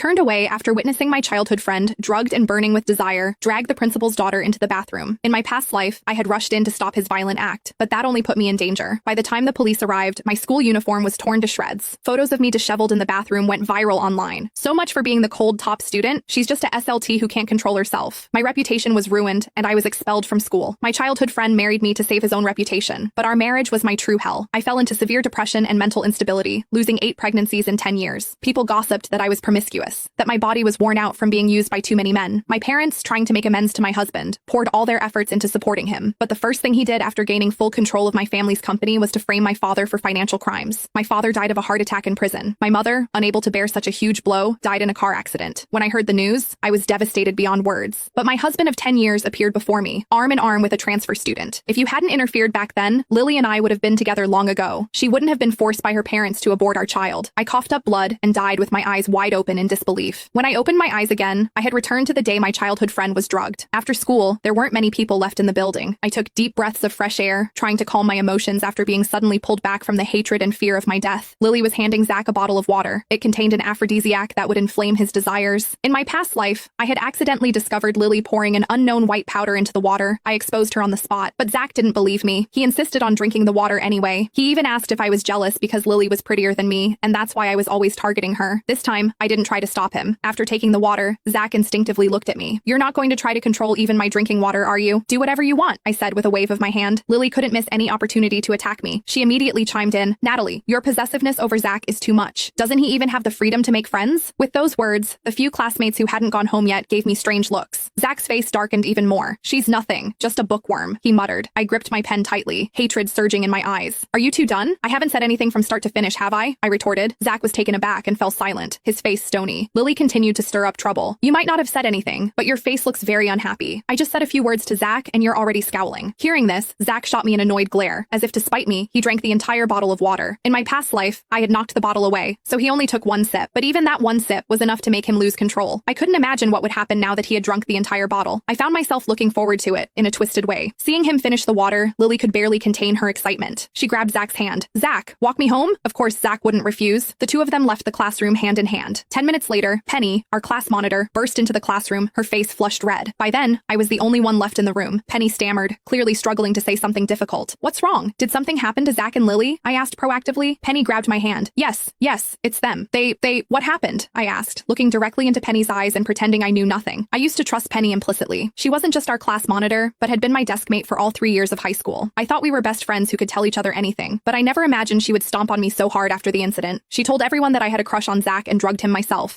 turned away after witnessing my childhood friend, drugged and burning with desire, drag the principal's daughter into the bathroom. In my past life, I had rushed in to stop his violent act, but that only put me in danger. By the time the police arrived, my school uniform was torn to shreds. Photos of me disheveled in the bathroom went viral online. So much for being the cold top student. She's just a SLT who can't control herself. My reputation was ruined, and I was expelled from school. My childhood friend married me to save his own reputation, but our marriage was my true hell. I fell into severe depression and mental instability, losing 8 pregnancies in 10 years. People gossiped that I was promiscuous, that my body was worn out from being used by too many men. My parents, trying to make amends to my husband, poured all their efforts into supporting him. But the first thing he did after gaining full control of my family's company was to frame my father for financial crimes. My father died of a heart attack in prison. My mother, unable to bear such a huge blow, died in a car accident. When I heard the news, I was devastated beyond words. But my husband of 10 years appeared before me, arm in arm with a transfer student. If you hadn't interfered back then, Lily and I would have been together long ago. She wouldn't have been forced by her parents to abort our child. I coughed up blood and died with my eyes wide open in disbelief. When I opened my eyes again, I had returned to the day my childhood friend was drugged. After school, there weren't many people left in the building. I took deep breaths of fresh air, trying to calm my emotions after being suddenly pulled back from the hatred and fear of my death. Lily was handing Zach a bottle of water. It contained an aphrodisiac that would inflame his desires. In my past life, I had accidentally discovered Lily pouring an unknown white powder into the water. I exposed her on the spot, but Zach didn't believe me. He insisted on drinking the water anyway. He even asked if I was jealous because Lily was prettier than me, and that's why I was always targeting her. This time, I didn't try to stop him. After taking the water, Zach instinctively looked at me. "You're not going to try to control even my drinking water, are you? Do whatever you want," I said with a wave of my hand. Lily couldn't miss any opportunity to attack me. She immediately chimed in, "Natalie, your possessiveness over Zach is too much. Doesn't he even have the freedom to make friends?" With those words, the few classmates who hadn't gone home yet gave me strange looks. Zach's face darkened even more. "She's nothing, just a bookworm," he muttered. I gripped my pen tightly, hatred surging in my eyes. "Are you two done? I haven't said anything from start to finish, have I?" I retorted. Zach was taken aback and fell silent, his face stony. Lily continued to stir up trouble. "You might not have said anything, but your face looks very unhappy. I just said a few words to Zach and you're already scowling." Hearing this, Zach shot me an annoyed glare. As if to spite me, he drank the entire bottle of water. In my past life, I had knocked the bottle away, so he only took one sip. But even that one sip was enough to make him lose control. I couldn't imagine what would happen now that he had drunk the entire bottle. I found myself looking forward to it, in a twisted way. Seeing him finish the water, Lily could barely contain her excitement. She grabbed Zach's hand. "Zach, walk me home?" Of course, Zach wouldn't refuse. The two of them left the classroom hand in hand. 10 minutes later, Penny, our class monitor, burst into the classroom, her face flushed red. By then, I was the only one left in the room. Penny stammered, clearly struggling to say something difficult. "What's wrong? Did something happen to Zach and Lily?" I asked proactively. Penny grabbed my hand. Yes, it's them. What happened?" I asked, looking directly into Penny's eyes and pretending I knew nothing. I used to trust Penny implicitly. She wasn't just our class monitor, but had been my desk mate for all 3 years of high school. I thought we were best friends who could tell each other anything, but I never imagined she would stomp on me so hard after the incident. She told everyone that I had a crush on Zach and drugged him myself.